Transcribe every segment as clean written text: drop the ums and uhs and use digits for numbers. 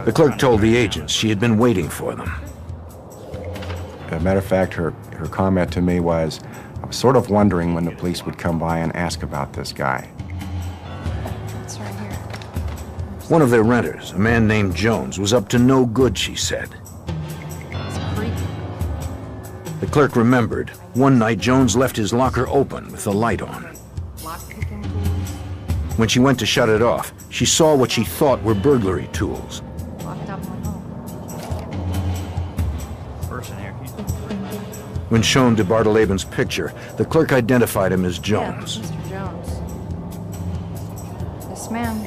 The clerk told the agents she had been waiting for them. As a matter of fact, her comment to me was, I was sort of wondering when the police would come by and ask about this guy. It's right here. One of their renters, a man named Jones, was up to no good, she said. It's creepy. The clerk remembered. One night, Jones left his locker open with the light on. Lock-picking tools. When she went to shut it off, she saw what she thought were burglary tools. Locked up my home. When shown DeBartolaben's picture, the clerk identified him as Jones. Yeah, Mr. Jones. This man.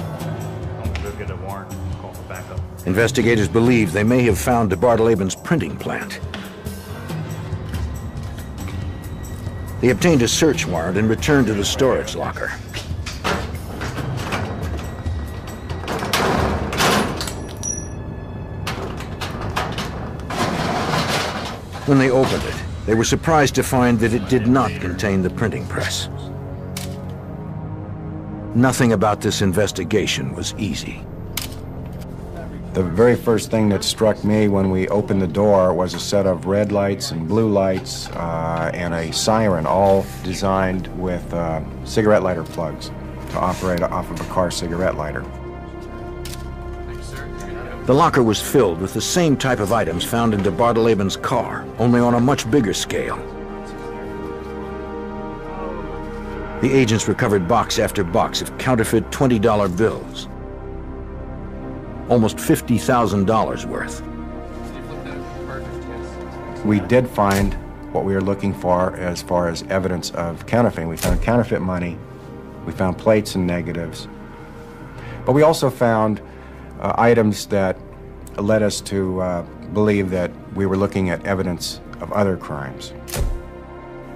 Go get a warrant, call for backup. Investigators believe they may have found DeBartolaben's printing plant. They obtained a search warrant and returned to the storage locker. When they opened it, they were surprised to find that it did not contain the printing press. Nothing about this investigation was easy. The very first thing that struck me when we opened the door was a set of red lights and blue lights and a siren, all designed with cigarette lighter plugs to operate off of a car cigarette lighter. The locker was filled with the same type of items found in DeBartolaben's car, only on a much bigger scale. The agents recovered box after box of counterfeit $20 bills. Almost $50,000 worth. We did find what we were looking for as far as evidence of counterfeiting. We found counterfeit money, we found plates and negatives, but we also found items that led us to believe that we were looking at evidence of other crimes.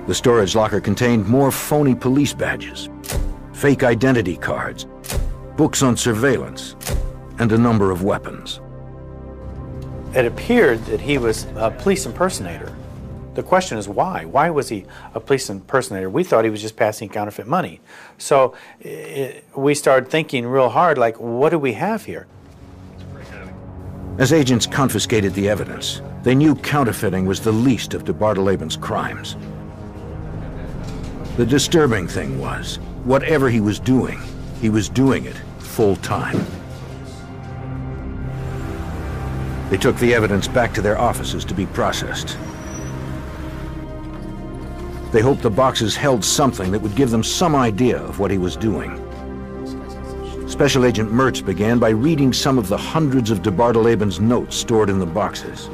The storage locker contained more phony police badges, fake identity cards, books on surveillance, and a number of weapons. It appeared that he was a police impersonator. The question is why? Why was he a police impersonator? We thought he was just passing counterfeit money. So we started thinking real hard, like, what do we have here? As agents confiscated the evidence, they knew counterfeiting was the least of DeBartolaben's crimes. The disturbing thing was, whatever he was doing it full time. They took the evidence back to their offices to be processed. They hoped the boxes held something that would give them some idea of what he was doing. Special Agent Mertz began by reading some of the hundreds of DeBartolaben's notes stored in the boxes.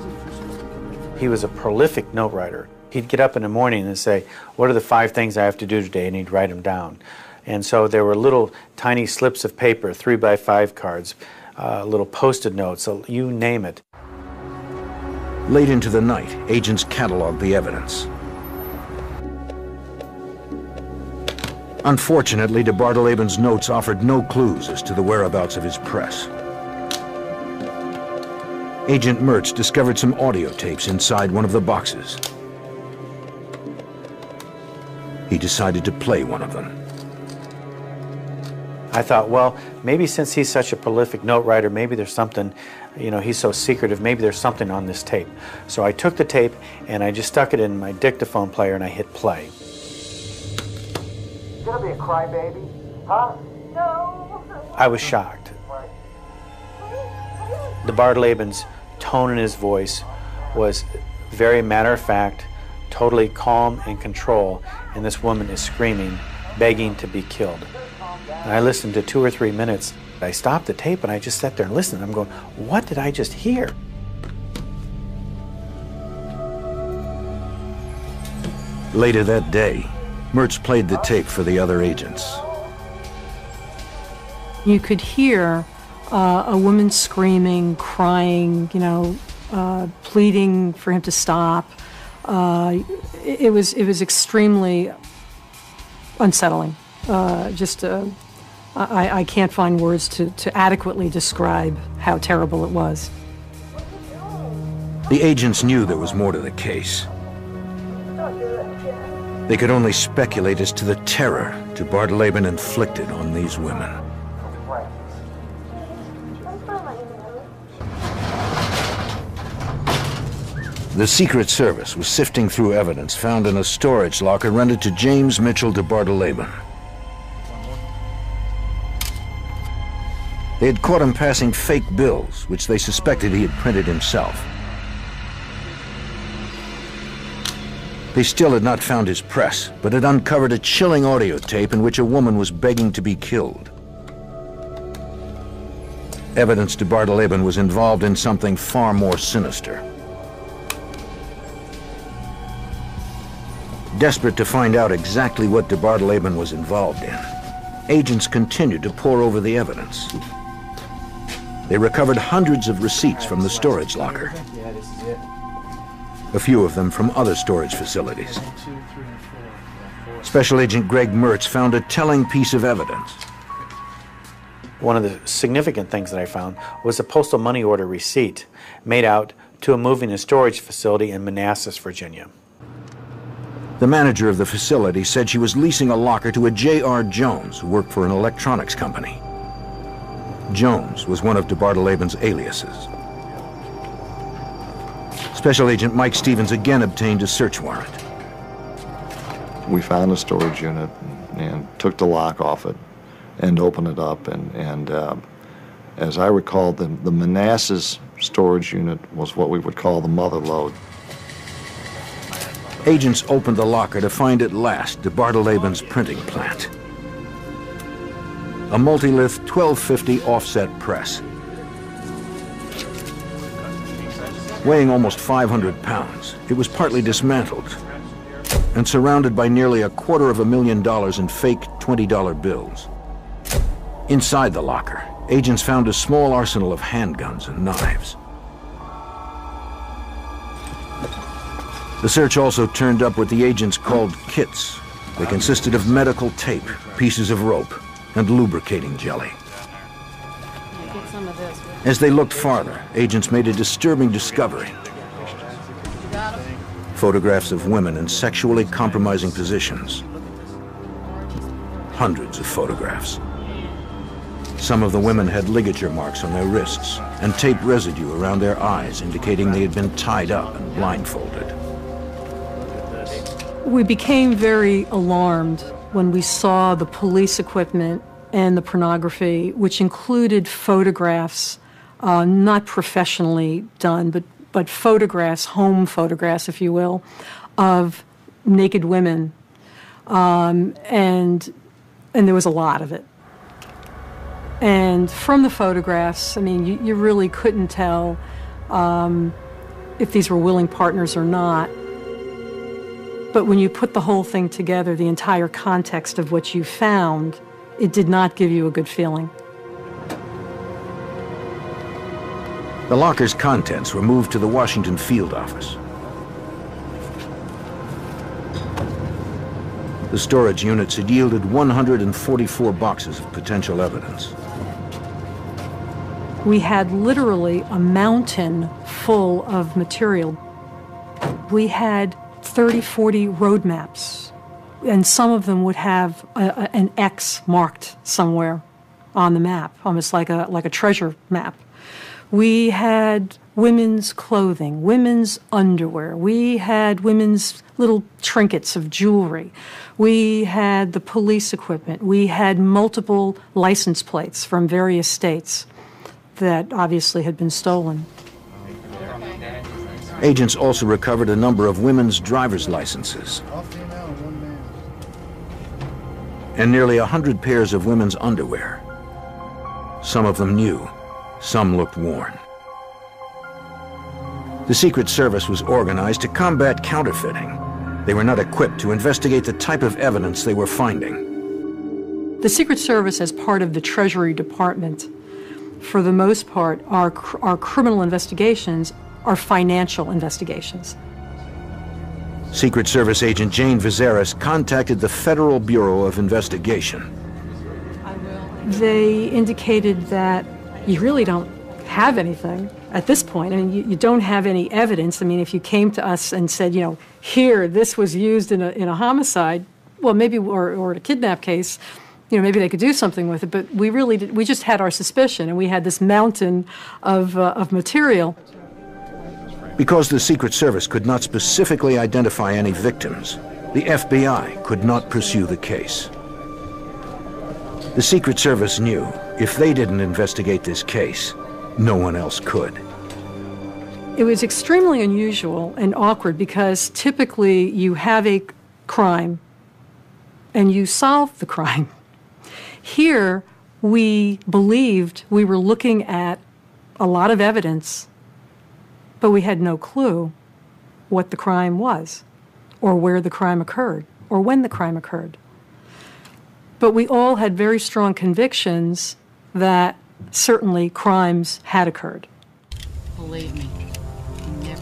He was a prolific note writer. He'd get up in the morning and say, what are the 5 things I have to do today? And he'd write them down. And so there were little tiny slips of paper, 3x5 cards, little Post-it notes, you name it. Late into the night, agents cataloged the evidence. Unfortunately, DeBartolaben's notes offered no clues as to the whereabouts of his press. Agent Mertz discovered some audio tapes inside one of the boxes. He decided to play one of them. I thought, well, maybe since he's such a prolific note writer, maybe there's something, you know, he's so secretive, maybe there's something on this tape. So I took the tape and I just stuck it in my dictaphone player and I hit play. Gonna be a crybaby, huh? No. I was shocked. DeBartolaben's tone in his voice was very matter-of-fact, totally calm and control, and this woman is screaming, begging to be killed. And I listened to 2 or 3 minutes. I stopped the tape and I just sat there and listened. I'm going, what did I just hear? Later that day, Mertz played the tape for the other agents. You could hear a woman screaming, crying, you know, pleading for him to stop. It was extremely unsettling. I can't find words to adequately describe how terrible it was. The agents knew there was more to the case. They could only speculate as to the terror DeBartolaben inflicted on these women. The Secret Service was sifting through evidence found in a storage locker rented to James Mitchell de Bartoleben. They had caught him passing fake bills, which they suspected he had printed himself. They still had not found his press, but had uncovered a chilling audio tape in which a woman was begging to be killed. Evidence de Bartoleben was involved in something far more sinister. Desperate to find out exactly what de Bartoleben was involved in, agents continued to pore over the evidence. They recovered hundreds of receipts from the storage locker, a few of them from other storage facilities. Special Agent Greg Mertz found a telling piece of evidence. One of the significant things that I found was a postal money order receipt made out to a moving and storage facility in Manassas, Virginia. The manager of the facility said she was leasing a locker to a J.R. Jones, who worked for an electronics company. Jones was one of de Bartoleben's aliases. Special Agent Mike Stevens again obtained a search warrant. We found a storage unit and took the lock off it and opened it up. And as I recall, the Manassas storage unit was what we would call the mother lode. Agents opened the locker to find at last de Bartoleben's printing plant. A multilith 1250 offset press. Weighing almost 500 pounds, it was partly dismantled and surrounded by nearly $250,000 in fake $20 bills. Inside the locker, agents found a small arsenal of handguns and knives. The search also turned up what the agents called kits. They consisted of medical tape, pieces of rope, and lubricating jelly. As they looked farther, agents made a disturbing discovery. Photographs of women in sexually compromising positions. Hundreds of photographs. Some of the women had ligature marks on their wrists and tape residue around their eyes, indicating they had been tied up and blindfolded. We became very alarmed when we saw the police equipment and the pornography, which included photographs, not professionally done, but photographs, home photographs, if you will, of naked women, and there was a lot of it. And from the photographs, I mean, you really couldn't tell if these were willing partners or not. But when you put the whole thing together, the entire context of what you found, it did not give you a good feeling. The locker's contents were moved to the Washington field office. The storage units had yielded 144 boxes of potential evidence. We had literally a mountain full of material. We had 30, 40 road maps, and some of them would have an X marked somewhere on the map, almost like a treasure map. We had women's clothing, women's underwear. We had women's little trinkets of jewelry. We had the police equipment. We had multiple license plates from various states that obviously had been stolen. Agents also recovered a number of women's driver's licenses and nearly 100 pairs of women's underwear. Some of them new, some looked worn. The Secret Service was organized to combat counterfeiting. They were not equipped to investigate the type of evidence they were finding. The Secret Service, as part of the Treasury Department, for the most part, our criminal investigations are financial investigations. Secret Service agent Jane Vizeris contacted the Federal Bureau of Investigation. They indicated that you really don't have anything at this point. I mean, you don't have any evidence. I mean, if you came to us and said, you know, here, this was used in a homicide, well, maybe, or a kidnap case, you know, maybe they could do something with it. But we really did, we just had our suspicion, and we had this mountain of material. Because the Secret Service could not specifically identify any victims, the FBI could not pursue the case. The Secret Service knew if they didn't investigate this case, no one else could. It was extremely unusual and awkward because typically you have a crime and you solve the crime. Here, we believed we were looking at a lot of evidence, but we had no clue what the crime was, or where the crime occurred, or when the crime occurred. But we all had very strong convictions that certainly crimes had occurred. Believe me.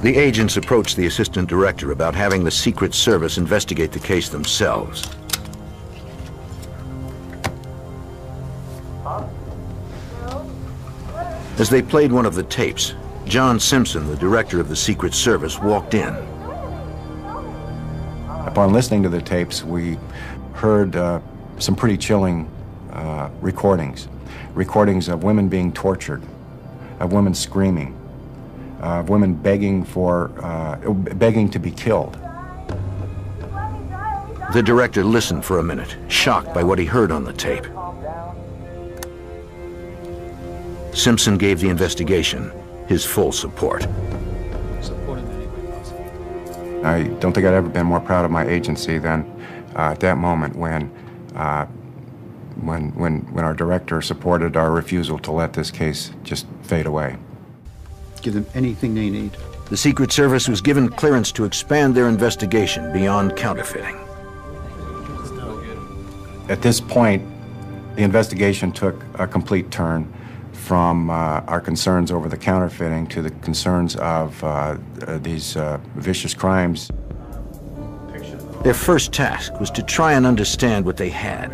The agents approached the assistant director about having the Secret Service investigate the case themselves. As they played one of the tapes, John Simpson, the director of the Secret Service, walked in. Upon listening to the tapes, we heard some pretty chilling recordings. Recordings of women being tortured, of women screaming, of women begging to be killed. The director listened for a minute, shocked by what he heard on the tape. Simpson gave the investigation his full support. I don't think I'd ever been more proud of my agency than at that moment when our director supported our refusal to let this case just fade away. Give them anything they need. The Secret Service was given clearance to expand their investigation beyond counterfeiting. At this point, the investigation took a complete turn from our concerns over the counterfeiting to the concerns of these vicious crimes. Their first task was to try and understand what they had.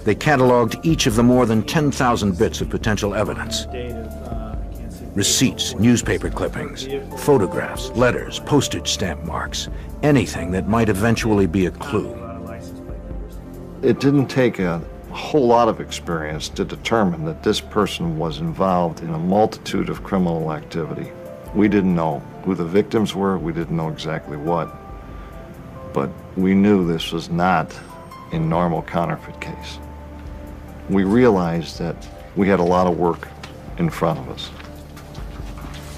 They cataloged each of the more than 10,000 bits of potential evidence. Receipts, newspaper clippings, photographs, letters, postage stamp marks, anything that might eventually be a clue. It didn't take a whole lot of experience to determine that this person was involved in a multitude of criminal activity. We didn't know who the victims were, we didn't know exactly what, but we knew this was not a normal counterfeit case. We realized that we had a lot of work in front of us.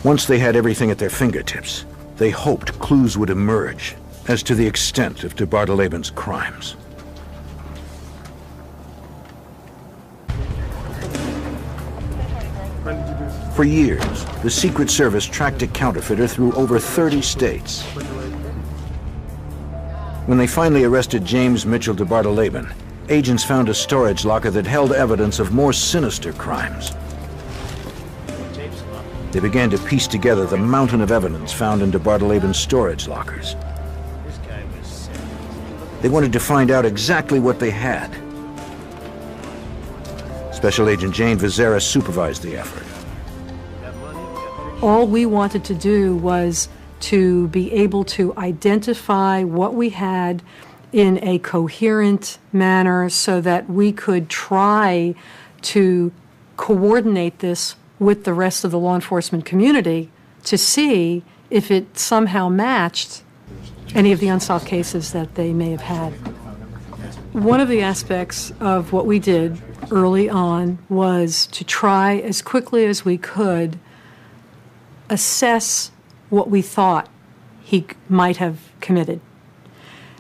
Once they had everything at their fingertips, they hoped clues would emerge as to the extent of de Barteleben's crimes. For years, the Secret Service tracked a counterfeiter through over 30 states. When they finally arrested James Mitchell de Barteleben, agents found a storage locker that held evidence of more sinister crimes. They began to piece together the mountain of evidence found in de Barteleben's storage lockers. They wanted to find out exactly what they had. Special Agent Jane Vizera supervised the effort. All we wanted to do was to be able to identify what we had in a coherent manner so that we could try to coordinate this with the rest of the law enforcement community to see if it somehow matched any of the unsolved cases that they may have had. One of the aspects of what we did early on was to try as quickly as we could assess what we thought he might have committed.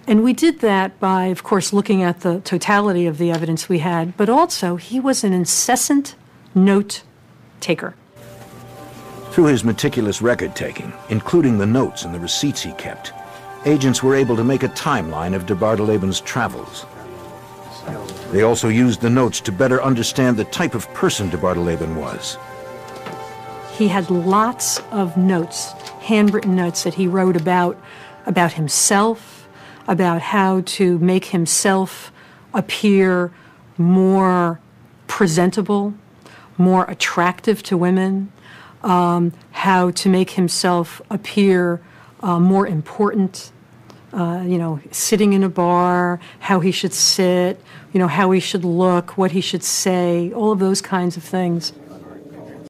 And we did that by, of course, looking at the totality of the evidence we had, but also he was an incessant note taker. Through his meticulous record-taking, including the notes and the receipts he kept, agents were able to make a timeline of de Barteleben's travels. They also used the notes to better understand the type of person de Barteleben was. He had lots of notes, handwritten notes that he wrote about himself, about how to make himself appear more presentable, more attractive to women, how to make himself appear more important, sitting in a bar, how he should sit, how he should look, what he should say, all of those kinds of things.